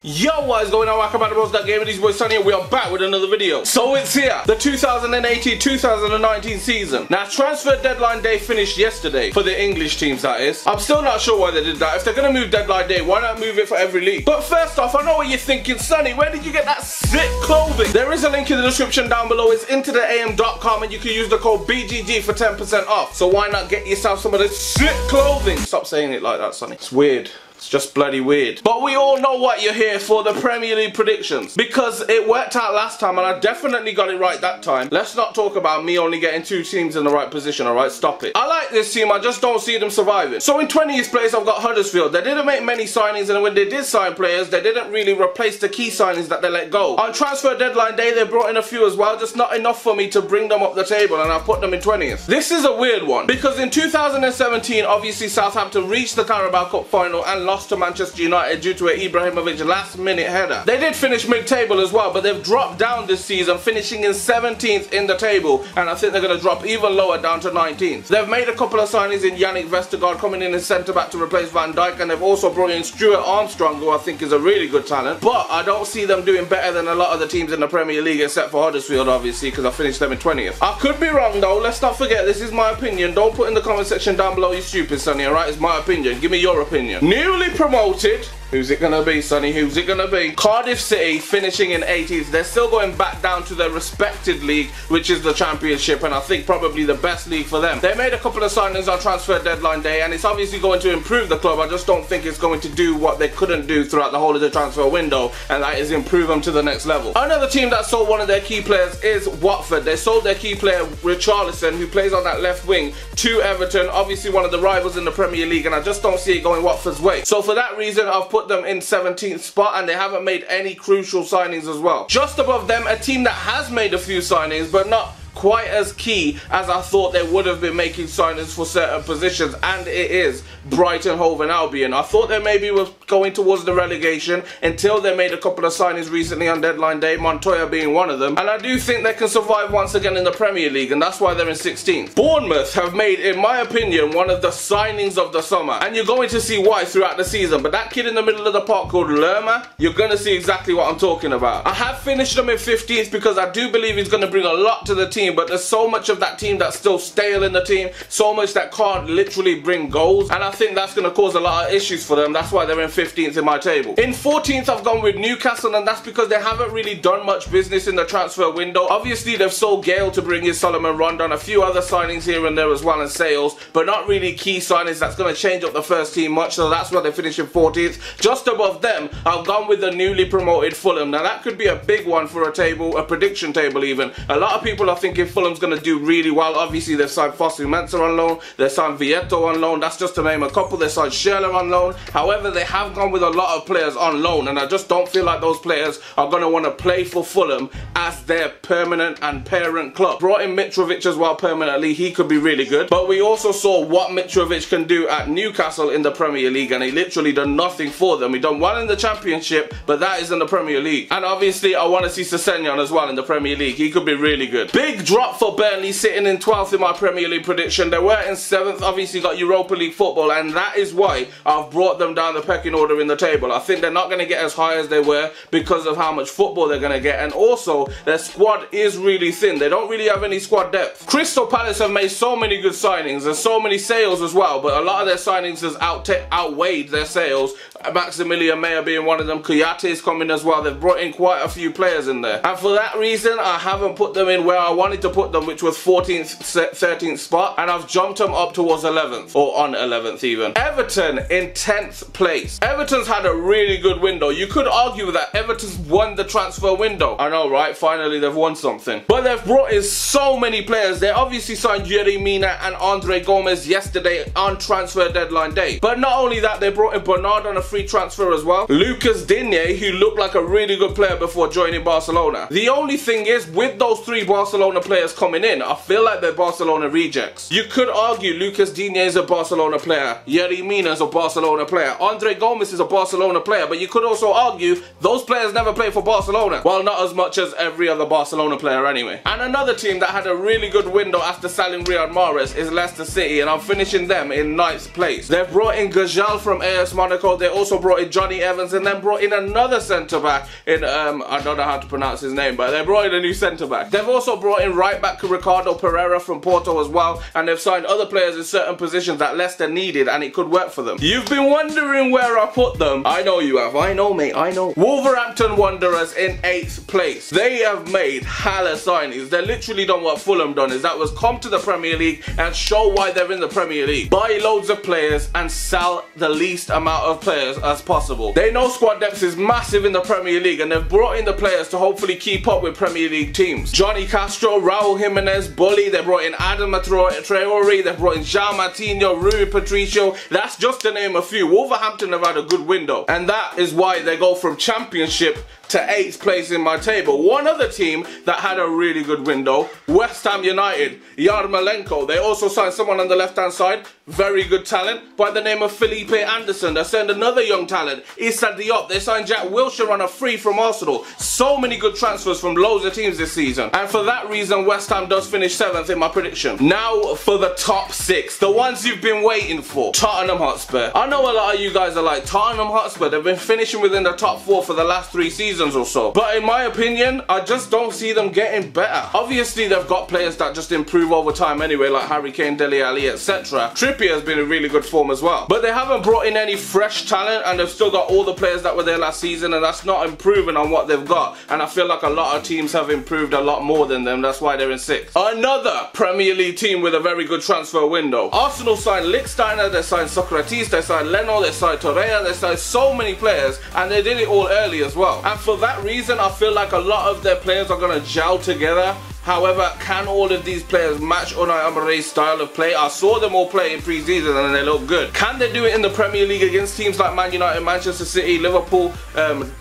Yo, what is going on? Welcome back to Bros That Game, and these boys Sonny, and we are back with another video. So it's here, the 2018-2019 season. Now, transfer deadline day finished yesterday for the English teams, that is. I'm still not sure why they did that. If they're gonna move deadline day, why not move it for every league? But first off, I know what you're thinking, Sonny. Where did you get that sick clothing? There is a link in the description down below. It's intotheam.com, and you can use the code BGG for 10% off. So why not get yourself some of this sick clothing? Stop saying it like that, Sonny. It's weird. It's just bloody weird. But we all know what you're here for, the Premier League predictions. Because it worked out last time, and I definitely got it right that time. Let's not talk about me only getting two teams in the right position, alright? Stop it. I like this team, I just don't see them surviving. So in 20th place, I've got Huddersfield. They didn't make many signings, and when they did sign players, they didn't really replace the key signings that they let go. On transfer deadline day, they brought in a few as well, just not enough for me to bring them up the table, and I put them in 20th. This is a weird one, because in 2017, obviously Southampton reached the Carabao Cup final and lost to Manchester United due to an Ibrahimovic last minute header. They did finish mid-table as well, but they've dropped down this season, finishing in 17th in the table, and I think they're going to drop even lower down to 19th. They've made a couple of signings in Yannick Vestergaard coming in as centre-back to replace Van Dijk, and they've also brought in Stuart Armstrong, who I think is a really good talent, but I don't see them doing better than a lot of the teams in the Premier League, except for Huddersfield, obviously, because I finished them in 20th. I could be wrong though, let's not forget, this is my opinion. Don't put in the comment section down below you stupid, Sonny, alright? It's my opinion. Give me your opinion. Newly promoted. Who's it gonna be, Sonny? Who's it gonna be? Cardiff City finishing in 18th. They're still going back down to their respected league, which is the Championship, and I think probably the best league for them. They made a couple of signings on transfer deadline day, and it's obviously going to improve the club. I just don't think it's going to do what they couldn't do throughout the whole of the transfer window, and that is improve them to the next level. Another team that sold one of their key players is Watford. They sold their key player, Richarlison, who plays on that left wing, to Everton, obviously one of the rivals in the Premier League, and I just don't see it going Watford's way. So for that reason, I've put them in 17th spot, and they haven't made any crucial signings as well. Just above them, a team that has made a few signings, but not quite as key as I thought they would have been making signings for certain positions, and it is Brighton Hove and Albion. I thought they maybe were going towards the relegation until they made a couple of signings recently on deadline day, Montoya being one of them, and I do think they can survive once again in the Premier League, and that's why they're in 16th. Bournemouth have made, in my opinion, one of the signings of the summer, and you're going to see why throughout the season, but that kid in the middle of the park called Lerma, you're going to see exactly what I'm talking about. I have finished them in 15th because I do believe he's going to bring a lot to the team, but there's so much of that team that's still stale in the team, so much that can't literally bring goals, and I think that's going to cause a lot of issues for them. That's why they're in 15th in my table. In 14th, I've gone with Newcastle, and that's because they haven't really done much business in the transfer window. Obviously, they've sold Gale to bring in Solomon Rondon, a few other signings here and there as well, and sales, but not really key signings that's going to change up the first team much, so that's why they finish in 14th. Just above them, I've gone with the newly promoted Fulham. Now, that could be a big one for a table, a prediction table even. A lot of people are thinking Fulham's going to do really well. Obviously, they've signed Fosu Mensah on loan, they've signed Vieto on loan, that's just to name a couple. They signed Schürrle on loan. However, they have gone with a lot of players on loan, and I just don't feel like those players are going to want to play for Fulham as their permanent and parent club. Brought in Mitrovic as well permanently, he could be really good, but we also saw what Mitrovic can do at Newcastle in the Premier League, and he literally done nothing for them. He done well in the Championship, but that is in the Premier League. And obviously, I want to see Sessegnon as well in the Premier League. He could be really good. Big drop for Burnley, sitting in 12th in my Premier League prediction. They were in 7th, obviously got Europa League football, and that is why I've brought them down the pecking order in the table. I think they're not going to get as high as they were because of how much football they're going to get, and also their squad is really thin. They don't really have any squad depth. Crystal Palace have made so many good signings and so many sales as well, but a lot of their signings has outweighed their sales. Maximilian Meyer being one of them. Kouyaté is coming as well. They've brought in quite a few players in there, and for that reason I haven't put them in where I wanted to put them, which was 14th, 13th spot, and I've jumped them up towards 11th, or on 11th even. Everton in 10th place. Everton's had a really good window. You could argue that Everton's won the transfer window. I know, right? Finally they've won something. But they've brought in so many players. They obviously signed Yerry Mina and Andre Gomez yesterday on transfer deadline day. But not only that, they brought in Bernard on a free transfer as well. Lucas Digne, who looked like a really good player before joining Barcelona. The only thing is, with those three Barcelona players coming in, I feel like they're Barcelona rejects. You could argue Lucas Digne is a Barcelona player, Yerry Mina is a Barcelona player, Andre Gomez is a Barcelona player, but you could also argue those players never played for Barcelona. Well, not as much as every other Barcelona player anyway. And another team that had a really good window after selling Riyad Mahrez is Leicester City, and I'm finishing them in 9th place. They've brought in Gajal from AS Monaco. They also brought in Johnny Evans and then brought in another centre-back in, I don't know how to pronounce his name, but they brought in a new centre-back. They've also brought in right-back Ricardo Pereira from Porto as well, and they've signed other players in certain positions that Leicester needed, and it could work for them. You've been wondering where I put them. I know you have. I know, mate. I know. Wolverhampton Wanderers in 8th place. They have made hella signings. They literally done what Fulham done, is that was come to the Premier League and show why they're in the Premier League. Buy loads of players and sell the least amount of players as possible. They know squad depth is massive in the Premier League, and they've brought in the players to hopefully keep up with Premier League teams. Johnny Castro, Raul Jimenez, Bully, they brought in Adam Traore, they brought in Jean Martino, Rui Patricio. That's just to name a few. Wolverhampton have had a good window, and that is why they go from Championship to 8th place in my table. One other team that had a really good window, West Ham United, Yarmolenko. They also signed someone on the left hand side, very good talent, by the name of Felipe Anderson. They signed another young talent, Issa Diop. They signed Jack Wilshere on a free from Arsenal. So many good transfers from loads of teams this season, and for that reason West Ham does finish 7th in my prediction. Now for the top 6, the ones you've been waiting for. Tottenham Hotspur. I know a lot of you guys are like, Tottenham Hotspur, they've been finishing within the top 4 for the last 3 seasons or so, but in my opinion I just don't see them getting better. Obviously they've got players that just improve over time anyway, like Harry Kane, Dele Alli, etc. Trippier has been in really good form as well, but they haven't brought in any fresh talent, and they've still got all the players that were there last season, and that's not improving on what they've got, and I feel like a lot of teams have improved a lot more than them. That's why they're in 6th. Another Premier League team with a very good transfer window. Arsenal signed Lichtsteiner, they signed Socrates, they signed Leno, they signed Torreira, they signed so many players, and they did it all early as well, and for that reason I feel like a lot of their players are going to gel together. However, can all of these players match Unai Emery's style of play? I saw them all play in pre-season and they look good. Can they do it in the Premier League against teams like Man United, Manchester City, Liverpool,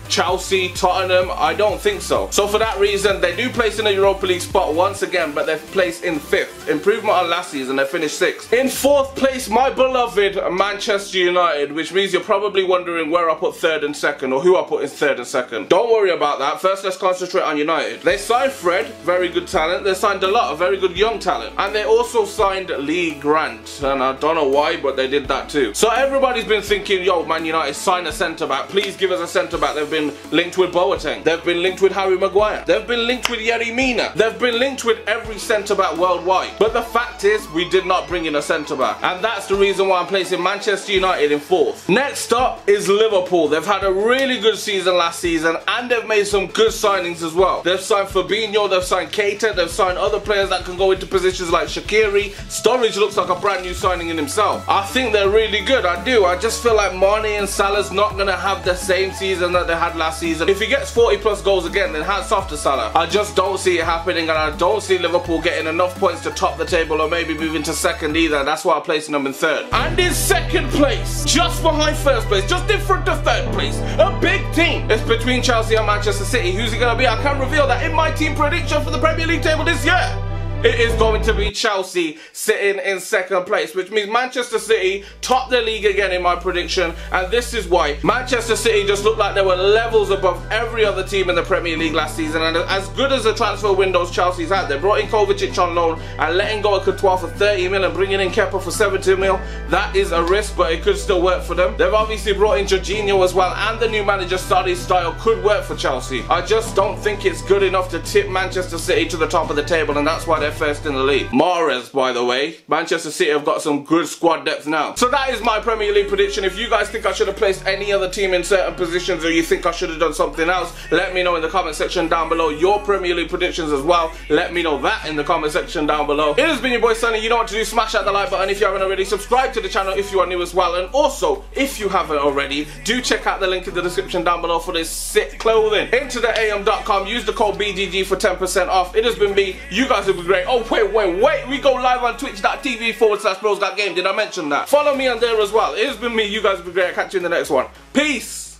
Chelsea, Tottenham? I don't think so. So for that reason, they do place in a Europa League spot once again, but they've placed in 5th. Improvement on last season, they finished 6th. In 4th place, my beloved Manchester United, which means you're probably wondering where I put 3rd and 2nd, or who I put in 3rd and 2nd. Don't worry about that. First, let's concentrate on United. They signed Fred, very good talent. They signed a lot of very good young talent, and they also signed Lee Grant, and I don't know why, but they did that too. So everybody's been thinking, yo, Man United, sign a centre back, please give us a centre back. They've been linked with Boateng, they've been linked with Harry Maguire, they've been linked with Yerry Mina, they've been linked with every centre back worldwide, but the fact is we did not bring in a centre back, and that's the reason why I'm placing Manchester United in 4th. Next up is Liverpool. They've had a really good season last season, and they've made some good signings as well. They've signed Fabinho, they've signed Keita, they've signed other players that can go into positions like Shaqiri. Sturridge looks like a brand new signing in himself. I think they're really good, I do. I just feel like Mane and Salah's not going to have the same season that they had last season. If he gets 40 plus goals again, then hats off to Salah. I just don't see it happening, and I don't see Liverpool getting enough points to top the table, or maybe moving to 2nd either. That's why I'm placing them in 3rd. And in 2nd place, just behind 1st place, just in front of 3rd place, a big team. It's between Chelsea and Manchester City. Who's it going to be? I can reveal that in my team prediction for the Premier League table this year. It is going to be Chelsea sitting in 2nd place, which means Manchester City top the league again in my prediction, and this is why. Manchester City just looked like they were levels above every other team in the Premier League last season, and as good as the transfer windows Chelsea's had, they brought in Kovacic on loan and letting go of Courtois for 30 mil and bringing in Kepa for 70 mil. That is a risk, but it could still work for them. They've obviously brought in Jorginho as well, and the new manager Sarri's style could work for Chelsea. I just don't think it's good enough to tip Manchester City to the top of the table, and that's why they're 1st in the league. Mahrez, by the way, Manchester City have got some good squad depth now. So that is my Premier League prediction. If you guys think I should have placed any other team in certain positions, or you think I should have done something else, let me know in the comment section down below. Your Premier League predictions as well, let me know that in the comment section down below. It has been your boy Sonny. You know what to do. Smash that the like button if you haven't already. Subscribe to the channel if you are new as well, and also if you haven't already, do check out the link in the description down below for this sick clothing. Into the am.com, use the code BGG for 10% off. It has been me. You guys have been great. Oh wait, we go live on twitch.tv/brosgotgame. Did I mention that? Follow me on there as well. It has been me. You guys have been great. I'll catch you in the next one. Peace.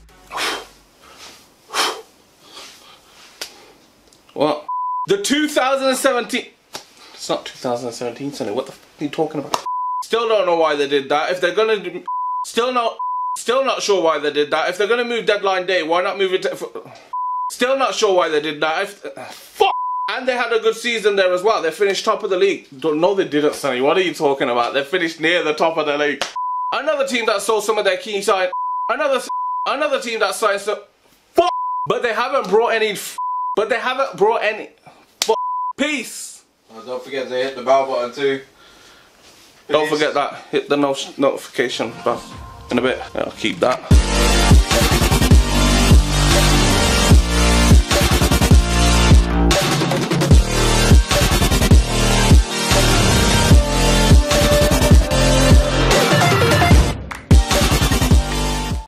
What? The 2017... It's not 2017, Sonny. What the f are you talking about? Still don't know why they did that. If they're gonna do... Still not sure why they did that. If they're gonna move deadline day, why not move it to... Still not sure why they did that. Fuck! And they had a good season there as well. They finished top of the league. No, they didn't, Sonny. What are you talking about? They finished near the top of the league. Another team that sold some of their key sign... Another team that signed so but they haven't brought any peace. Oh, don't forget to hit the bell button too. Don't forget that. Hit the notification bell in a bit. I'll keep that.